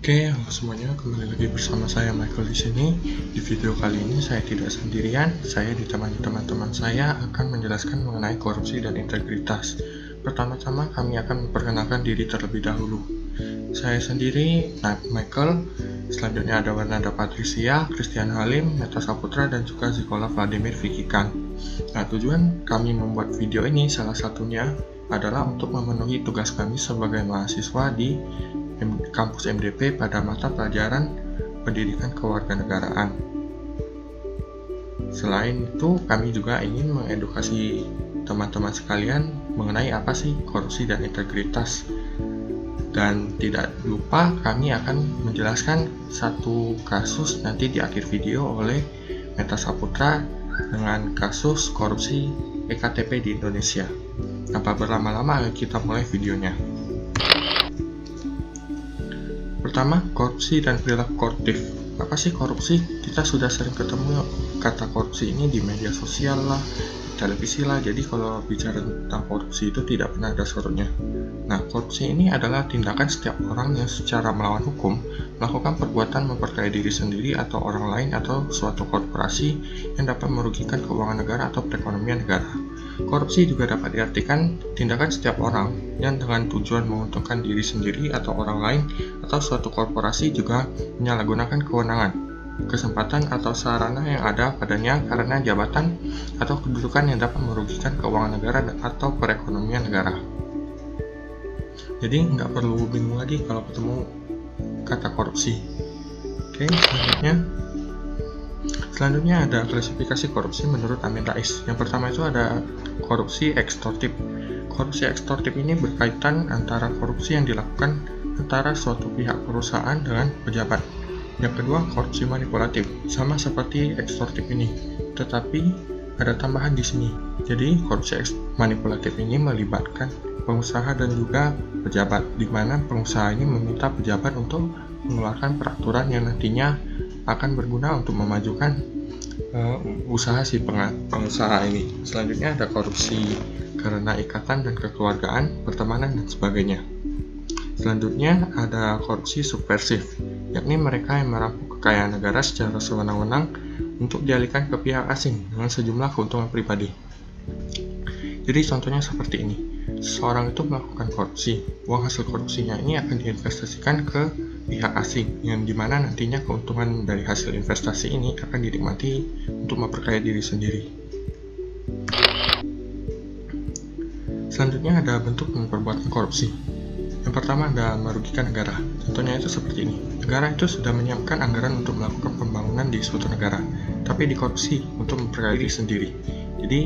Oke, halo semuanya, kembali lagi bersama saya Michael di sini. Di video kali ini saya tidak sendirian, saya ditemani teman-teman saya akan menjelaskan mengenai korupsi dan integritas. Pertama-tama kami akan memperkenalkan diri terlebih dahulu. Saya sendiri, Michael, selanjutnya ada Warnada Patricia, Christian Halim, Meta Saputra, dan juga Zikola Vladimir Vikikan. Nah, tujuan kami membuat video ini salah satunya adalah untuk memenuhi tugas kami sebagai mahasiswa di kampus MDP pada mata pelajaran pendidikan kewarganegaraan. Selain itu, kami juga ingin mengedukasi teman-teman sekalian mengenai apa sih korupsi dan integritas. Dan tidak lupa kami akan menjelaskan satu kasus nanti di akhir video oleh Meta Saputra dengan kasus korupsi EKTP di Indonesia. Tanpa berlama-lama, kita mulai videonya. Pertama, korupsi dan perilaku koruptif. Apa sih korupsi? Kita sudah sering ketemu kata korupsi ini di media sosial lah, di televisi lah. Jadi kalau bicara tentang korupsi itu tidak pernah ada sorotnya. Nah, korupsi ini adalah tindakan setiap orang yang secara melawan hukum melakukan perbuatan memperkaya diri sendiri atau orang lain atau suatu korporasi yang dapat merugikan keuangan negara atau perekonomian negara. Korupsi juga dapat diartikan tindakan setiap orang yang dengan tujuan menguntungkan diri sendiri atau orang lain atau suatu korporasi juga menyalahgunakan kewenangan, kesempatan atau sarana yang ada padanya karena jabatan atau kedudukan yang dapat merugikan keuangan negara atau perekonomian negara. Jadi nggak perlu bingung lagi kalau ketemu kata korupsi. Oke, Selanjutnya ada klasifikasi korupsi menurut Amin Rais. Yang pertama itu ada korupsi ekstorsif. Korupsi ekstorsif ini berkaitan antara korupsi yang dilakukan antara suatu pihak perusahaan dengan pejabat. Yang kedua, korupsi manipulatif, sama seperti ekstorsif ini, tetapi ada tambahan di sini. Jadi, korupsi manipulatif ini melibatkan pengusaha dan juga pejabat, di mana pengusaha ini meminta pejabat untuk mengeluarkan peraturan yang nantinya akan berguna untuk memajukan usaha si pengusaha ini. Selanjutnya ada korupsi karena ikatan dan kekeluargaan, pertemanan, dan sebagainya. Selanjutnya ada korupsi subversif, yakni mereka yang merampok kekayaan negara secara sewenang-wenang untuk dialihkan ke pihak asing dengan sejumlah keuntungan pribadi. Jadi contohnya seperti ini. Seseorang itu melakukan korupsi, uang hasil korupsinya ini akan diinvestasikan ke pihak asing, yang dimana nantinya keuntungan dari hasil investasi ini akan dinikmati untuk memperkaya diri sendiri. Selanjutnya ada bentuk dan perbuatan korupsi. Yang pertama ada merugikan negara. Contohnya itu seperti ini. Negara itu sudah menyiapkan anggaran untuk melakukan pembangunan di suatu negara, tapi dikorupsi untuk memperkaya diri sendiri. Jadi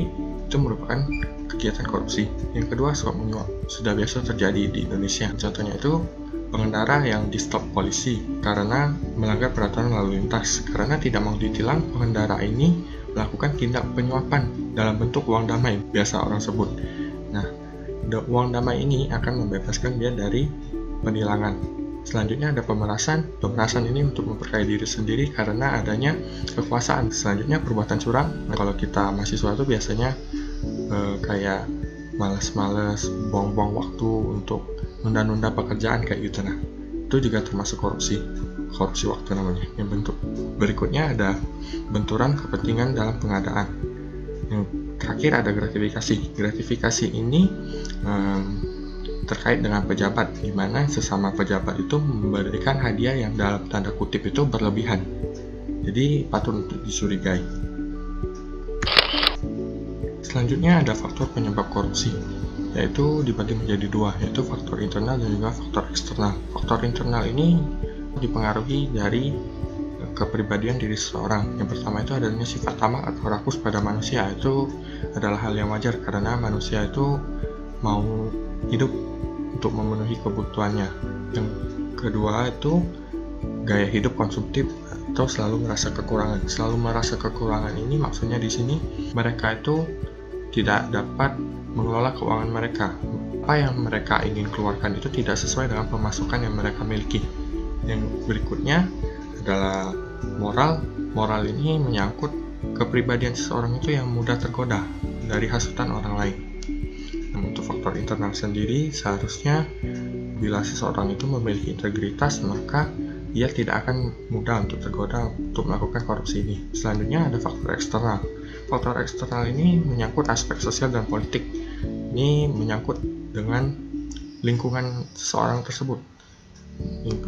itu merupakan kegiatan korupsi. Yang kedua, suap menyuap. Sudah biasa terjadi di Indonesia. Contohnya itu pengendara yang di stop polisi karena melanggar peraturan lalu lintas. Karena tidak mau ditilang, pengendara ini melakukan tindak penyuapan dalam bentuk uang damai, biasa orang sebut. Nah, uang damai ini akan membebaskan dia dari penilangan. Selanjutnya ada pemerasan. Pemerasan ini untuk memperkaya diri sendiri karena adanya kekuasaan. Selanjutnya perbuatan curang. Nah, kalau kita mahasiswa itu biasanya kayak males-males, buang-buang waktu untuk nunda-nunda pekerjaan kayak gitu. Nah, itu juga termasuk korupsi waktu namanya. Yang bentuk berikutnya ada benturan kepentingan dalam pengadaan. Yang terakhir ada gratifikasi. Gratifikasi ini terkait dengan pejabat, di mana sesama pejabat itu memberikan hadiah yang dalam tanda kutip itu berlebihan. Jadi patut untuk dicurigai. Selanjutnya ada faktor penyebab korupsi, yaitu dibagi menjadi dua, yaitu faktor internal dan juga faktor eksternal. Faktor internal ini dipengaruhi dari kepribadian diri seseorang. Yang pertama itu adanya sifat tamak atau rakus pada manusia. Itu adalah hal yang wajar karena manusia itu mau hidup untuk memenuhi kebutuhannya. Yang kedua itu gaya hidup konsumtif atau selalu merasa kekurangan. Selalu merasa kekurangan ini maksudnya di sini mereka itu tidak dapat mengelola keuangan mereka. Apa yang mereka ingin keluarkan itu tidak sesuai dengan pemasukan yang mereka miliki. Yang berikutnya adalah moral. Moral ini menyangkut kepribadian seseorang itu yang mudah tergoda dari hasutan orang lain. Nah, untuk faktor internal sendiri, seharusnya bila seseorang itu memiliki integritas, maka ia tidak akan mudah untuk tergoda untuk melakukan korupsi ini. Selanjutnya ada faktor eksternal. Faktor eksternal ini menyangkut aspek sosial dan politik. Ini menyangkut dengan lingkungan seseorang tersebut,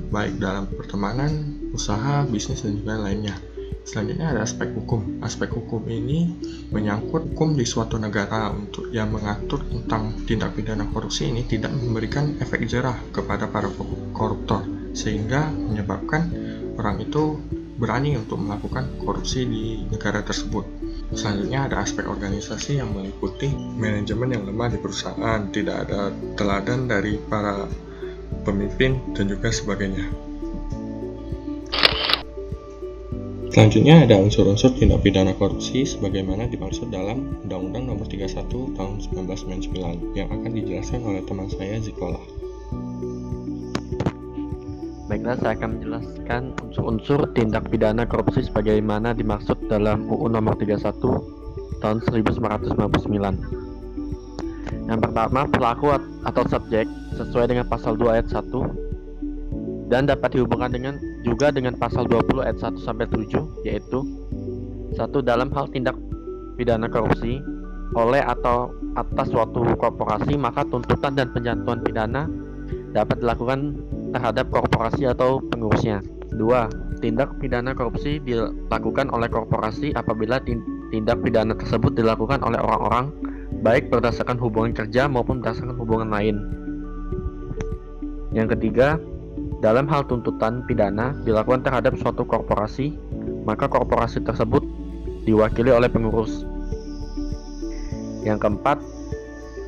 baik dalam pertemanan, usaha, bisnis, dan juga lainnya. Selanjutnya ada aspek hukum. Aspek hukum ini menyangkut hukum di suatu negara untuk yang mengatur tentang tindak pidana korupsi ini tidak memberikan efek jerah kepada para koruptor, sehingga menyebabkan orang itu berani untuk melakukan korupsi di negara tersebut. Selanjutnya ada aspek organisasi yang meliputi manajemen yang lemah di perusahaan, tidak ada teladan dari para pemimpin, dan juga sebagainya. Selanjutnya ada unsur-unsur tindak pidana korupsi sebagaimana dimaksud dalam Undang-Undang Nomor 31 Tahun 1999 yang akan dijelaskan oleh teman saya Zikola. Baiklah, saya akan menjelaskan unsur-unsur tindak pidana korupsi sebagaimana dimaksud dalam UU Nomor 31 Tahun 1999. Yang pertama, pelaku atau subjek sesuai dengan pasal 2 ayat 1 dan dapat dihubungkan juga dengan pasal 20 ayat 1 sampai 7, yaitu 1. Dalam hal tindak pidana korupsi oleh atau atas suatu korporasi, maka tuntutan dan penjatuhan pidana dapat dilakukan terhadap korporasi atau pengurusnya. 2. Tindak pidana korupsi dilakukan oleh korporasi apabila tindak pidana tersebut dilakukan oleh orang-orang baik berdasarkan hubungan kerja maupun berdasarkan hubungan lain. Yang ketiga, dalam hal tuntutan pidana dilakukan terhadap suatu korporasi, maka korporasi tersebut diwakili oleh pengurus. Yang keempat,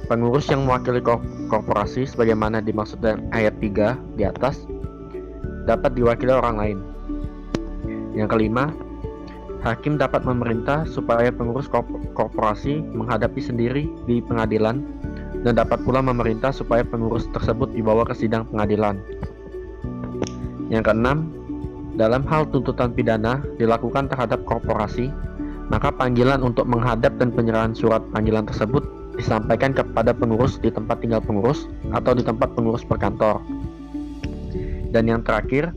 pengurus yang mewakili korporasi sebagaimana dimaksud dalam ayat 3 di atas dapat diwakili orang lain. Yang kelima, hakim dapat memerintah supaya pengurus korporasi menghadapi sendiri di pengadilan dan dapat pula memerintah supaya pengurus tersebut dibawa ke sidang pengadilan. Yang keenam, dalam hal tuntutan pidana dilakukan terhadap korporasi, maka panggilan untuk menghadap dan penyerahan surat panggilan tersebut disampaikan kepada pengurus di tempat tinggal pengurus atau di tempat pengurus berkantor. Dan yang terakhir,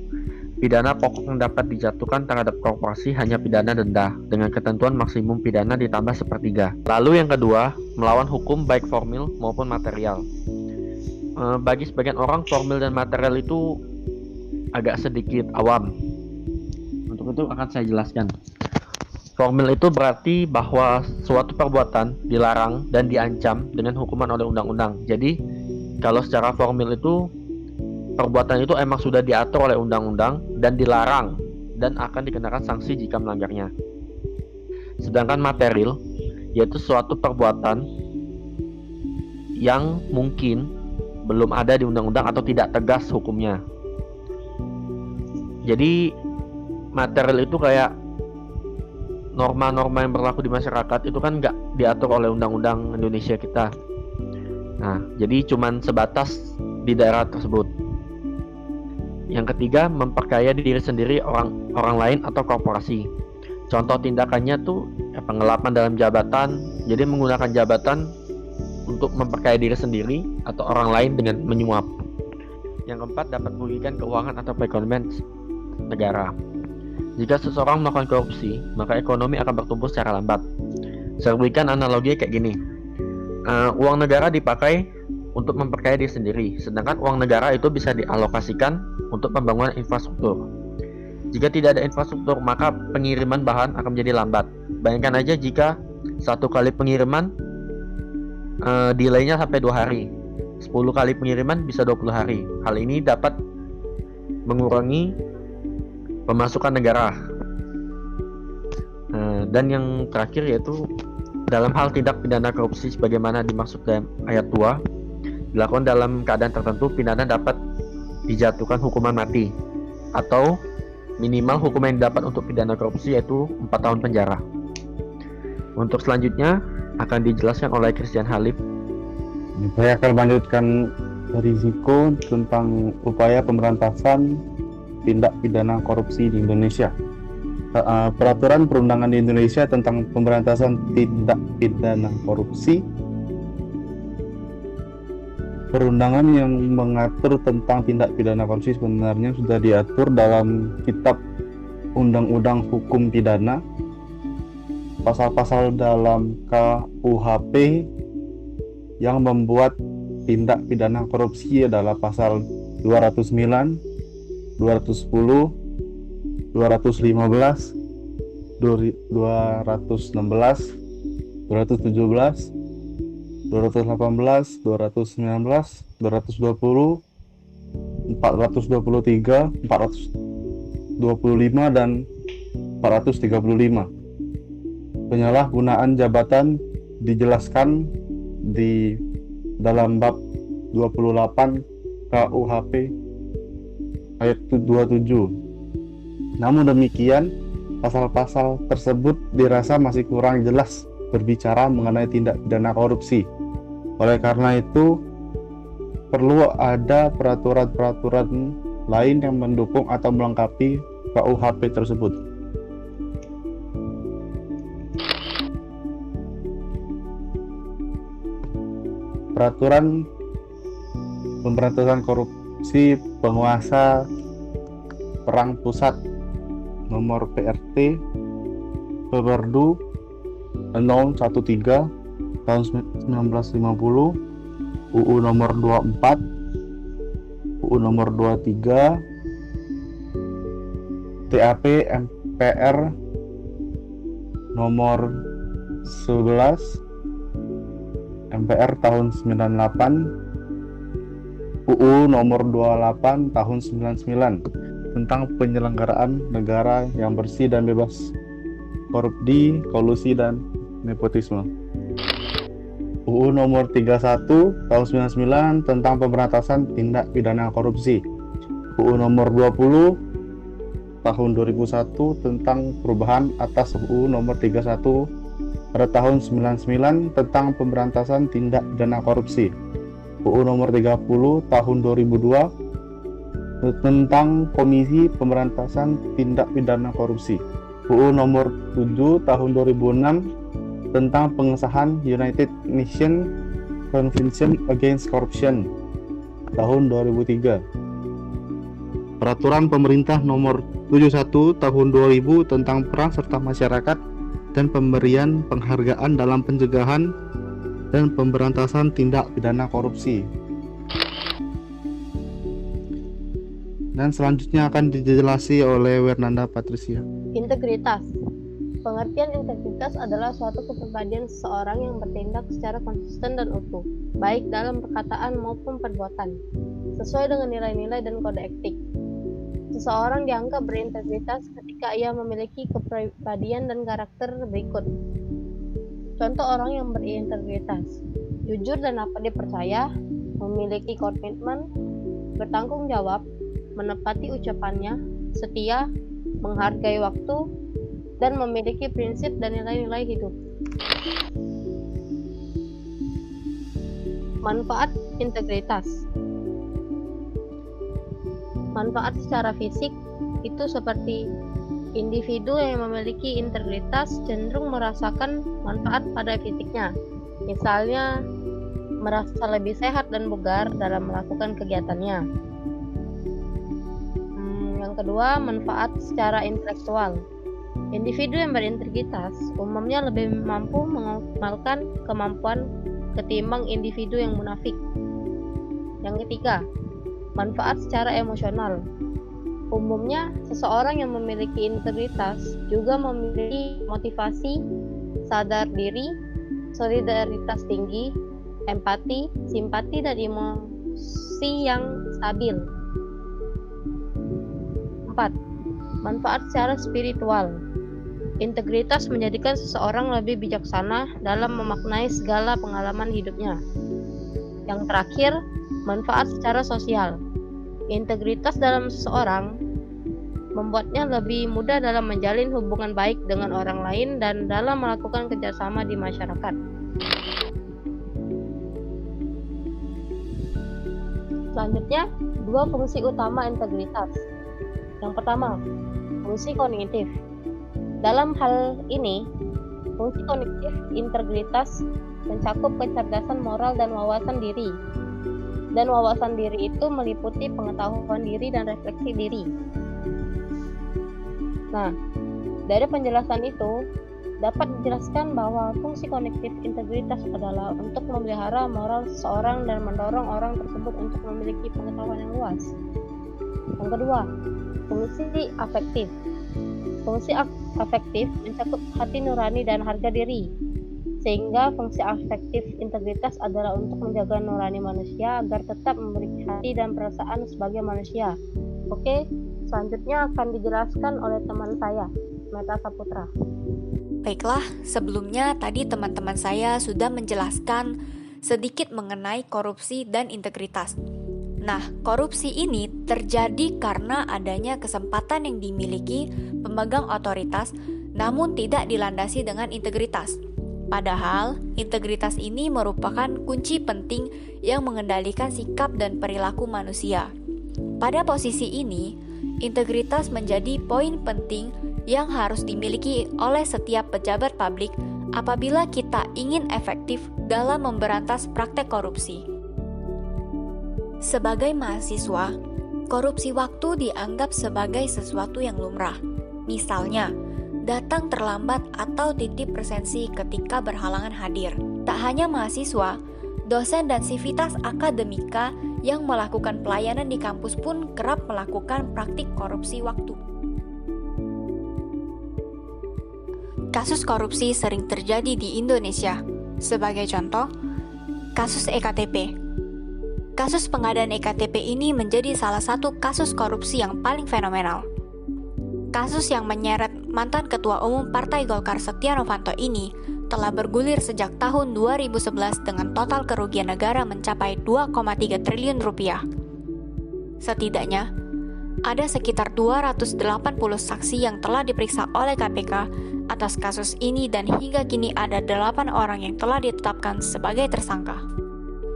pidana pokok yang dapat dijatuhkan terhadap korporasi hanya pidana denda dengan ketentuan maksimum pidana ditambah sepertiga. Lalu yang kedua, melawan hukum baik formil maupun material. Bagi sebagian orang, formil dan material itu agak sedikit awam. Untuk itu akan saya jelaskan. Formil itu berarti bahwa suatu perbuatan dilarang dan diancam dengan hukuman oleh undang-undang. Jadi, kalau secara formil itu perbuatan itu emang sudah diatur oleh undang-undang dan dilarang dan akan dikenakan sanksi jika melanggarnya. Sedangkan material yaitu suatu perbuatan yang mungkin belum ada di undang-undang atau tidak tegas hukumnya. Jadi material itu kayak norma-norma yang berlaku di masyarakat itu kan nggak diatur oleh undang-undang Indonesia kita. Nah, jadi cuman sebatas di daerah tersebut. Yang ketiga, memperkaya diri sendiri orang lain atau korporasi. Contoh tindakannya tuh penggelapan dalam jabatan. Jadi menggunakan jabatan untuk memperkaya diri sendiri atau orang lain dengan menyuap. Yang keempat, dapat merugikan keuangan atau perekonomian negara. Jika seseorang melakukan korupsi, maka ekonomi akan bertumbuh secara lambat. Saya berikan analogi kayak gini. Uang negara dipakai untuk memperkaya diri sendiri, sedangkan uang negara itu bisa dialokasikan untuk pembangunan infrastruktur. Jika tidak ada infrastruktur, maka pengiriman bahan akan menjadi lambat. Bayangkan aja jika satu kali pengiriman delaynya sampai 2 hari, 10 kali pengiriman bisa 20 hari. Hal ini dapat mengurangi pemasukan negara. Dan yang terakhir yaitu dalam hal tindak pidana korupsi sebagaimana dimaksud dalam ayat 2 dilakukan dalam keadaan tertentu, pidana dapat dijatuhkan hukuman mati atau minimal hukuman yang didapat untuk pidana korupsi yaitu 4 tahun penjara. Untuk selanjutnya akan dijelaskan oleh Christian Halip. Saya akan melanjutkan risiko tentang upaya pemberantasan tindak pidana korupsi di Indonesia. Peraturan perundangan di Indonesia tentang pemberantasan tindak pidana korupsi Perundangan yang mengatur tentang tindak pidana korupsi sebenarnya sudah diatur dalam Kitab Undang-Undang Hukum Pidana. Pasal-pasal dalam KUHP yang membuat tindak pidana korupsi adalah pasal 209, 210, 215, 216, 217, 218, 219, 220, 423, 425, dan 435. Penyalahgunaan jabatan dijelaskan di dalam bab 28 KUHP ayat 27. Namun demikian, pasal-pasal tersebut dirasa masih kurang jelas berbicara mengenai tindak pidana korupsi. Oleh karena itu, perlu ada peraturan-peraturan lain yang mendukung atau melengkapi KUHP tersebut. Peraturan Pemberantasan Korupsi Penguasa Perang Pusat Nomor PRT Perdu 013 tahun 1950, UU nomor 24, UU nomor 23, TAP MPR nomor 11, MPR tahun 98, UU nomor 28 tahun 99 tentang penyelenggaraan negara yang bersih dan bebas korupsi, kolusi, dan nepotisme. UU nomor 31 tahun 99 tentang pemberantasan tindak pidana korupsi. UU nomor 20 tahun 2001 tentang perubahan atas UU nomor 31 pada tahun 99 tentang pemberantasan tindak pidana korupsi. UU nomor 30 tahun 2002 tentang Komisi Pemberantasan Tindak Pidana Korupsi. UU nomor 7 tahun 2006 tentang pengesahan United Nations Convention Against Corruption tahun 2003. Peraturan Pemerintah nomor 71 tahun 2000 tentang peran serta masyarakat dan pemberian penghargaan dalam pencegahan dan pemberantasan tindak pidana korupsi. Dan selanjutnya akan dijelaskan oleh Wernanda Patricia. Integritas. Pengertian integritas adalah suatu kepribadian seseorang yang bertindak secara konsisten dan utuh, baik dalam perkataan maupun perbuatan, sesuai dengan nilai-nilai dan kode etik. Seseorang dianggap berintegritas ketika ia memiliki kepribadian dan karakter berikut. Contoh orang yang berintegritas: jujur dan dapat dipercaya, memiliki komitmen, bertanggung jawab, menepati ucapannya, setia, menghargai waktu, dan memiliki prinsip dan nilai-nilai hidup. Manfaat integritas. Manfaat secara fisik itu seperti individu yang memiliki integritas cenderung merasakan manfaat pada fisiknya, misalnya merasa lebih sehat dan bugar dalam melakukan kegiatannya. Yang kedua, manfaat secara intelektual. Individu yang berintegritas umumnya lebih mampu mengoptimalkan kemampuan ketimbang individu yang munafik. Yang ketiga, manfaat secara emosional. Umumnya, seseorang yang memiliki integritas juga memiliki motivasi, sadar diri, solidaritas tinggi, empati, simpati, dan emosi yang stabil. 4. Manfaat secara spiritual. Integritas menjadikan seseorang lebih bijaksana dalam memaknai segala pengalaman hidupnya. Yang terakhir, manfaat secara sosial. Integritas dalam seseorang membuatnya lebih mudah dalam menjalin hubungan baik dengan orang lain dan dalam melakukan kerjasama di masyarakat. Selanjutnya, dua fungsi utama integritas. Yang pertama, fungsi kognitif. Dalam hal ini, fungsi kognitif integritas mencakup kecerdasan moral dan wawasan diri. Dan wawasan diri itu meliputi pengetahuan diri dan refleksi diri. Nah, dari penjelasan itu, dapat dijelaskan bahwa fungsi kognitif integritas adalah untuk memelihara moral seseorang dan mendorong orang tersebut untuk memiliki pengetahuan yang luas. Yang kedua, fungsi afektif. Fungsi afektif mencakup hati nurani dan harga diri. Sehingga fungsi afektif integritas adalah untuk menjaga nurani manusia agar tetap memiliki hati dan perasaan sebagai manusia. Oke, selanjutnya akan dijelaskan oleh teman saya, Meta Saputra. Baiklah, sebelumnya tadi teman-teman saya sudah menjelaskan sedikit mengenai korupsi dan integritas. Nah, korupsi ini terjadi karena adanya kesempatan yang dimiliki pemegang otoritas namun tidak dilandasi dengan integritas. Padahal, integritas ini merupakan kunci penting yang mengendalikan sikap dan perilaku manusia. Pada posisi ini, integritas menjadi poin penting yang harus dimiliki oleh setiap pejabat publik apabila kita ingin efektif dalam memberantas praktek korupsi. Sebagai mahasiswa, korupsi waktu dianggap sebagai sesuatu yang lumrah. Misalnya, datang terlambat atau titip presensi ketika berhalangan hadir. Tak hanya mahasiswa, dosen dan sivitas akademika yang melakukan pelayanan di kampus pun kerap melakukan praktik korupsi waktu. Kasus korupsi sering terjadi di Indonesia. Sebagai contoh, kasus EKTP. Kasus pengadaan EKTP ini menjadi salah satu kasus korupsi yang paling fenomenal. Kasus yang menyeret mantan Ketua Umum Partai Golkar Setia Novanto ini telah bergulir sejak tahun 2011 dengan total kerugian negara mencapai 2,3 triliun rupiah. Setidaknya, ada sekitar 280 saksi yang telah diperiksa oleh KPK atas kasus ini dan hingga kini ada 8 orang yang telah ditetapkan sebagai tersangka.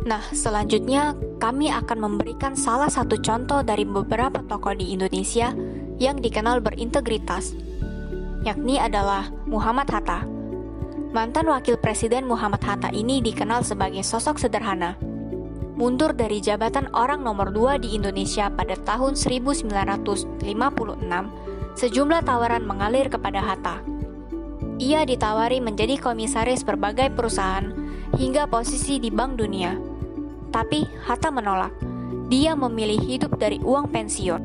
Nah, selanjutnya kami akan memberikan salah satu contoh dari beberapa tokoh di Indonesia yang dikenal berintegritas, yakni adalah Muhammad Hatta. Mantan Wakil Presiden Muhammad Hatta ini dikenal sebagai sosok sederhana. Mundur dari jabatan orang nomor 2 di Indonesia pada tahun 1956, sejumlah tawaran mengalir kepada Hatta. Ia ditawari menjadi komisaris berbagai perusahaan hingga posisi di Bank Dunia. Tapi Hatta menolak. Dia memilih hidup dari uang pensiun.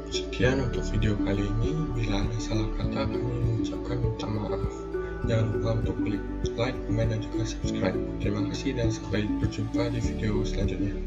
Sekian untuk video kali ini. Bila ada salah kata, kami mengucapkan minta maaf. Jangan lupa untuk klik like, komen, dan juga subscribe. Terima kasih dan sampai berjumpa di video selanjutnya.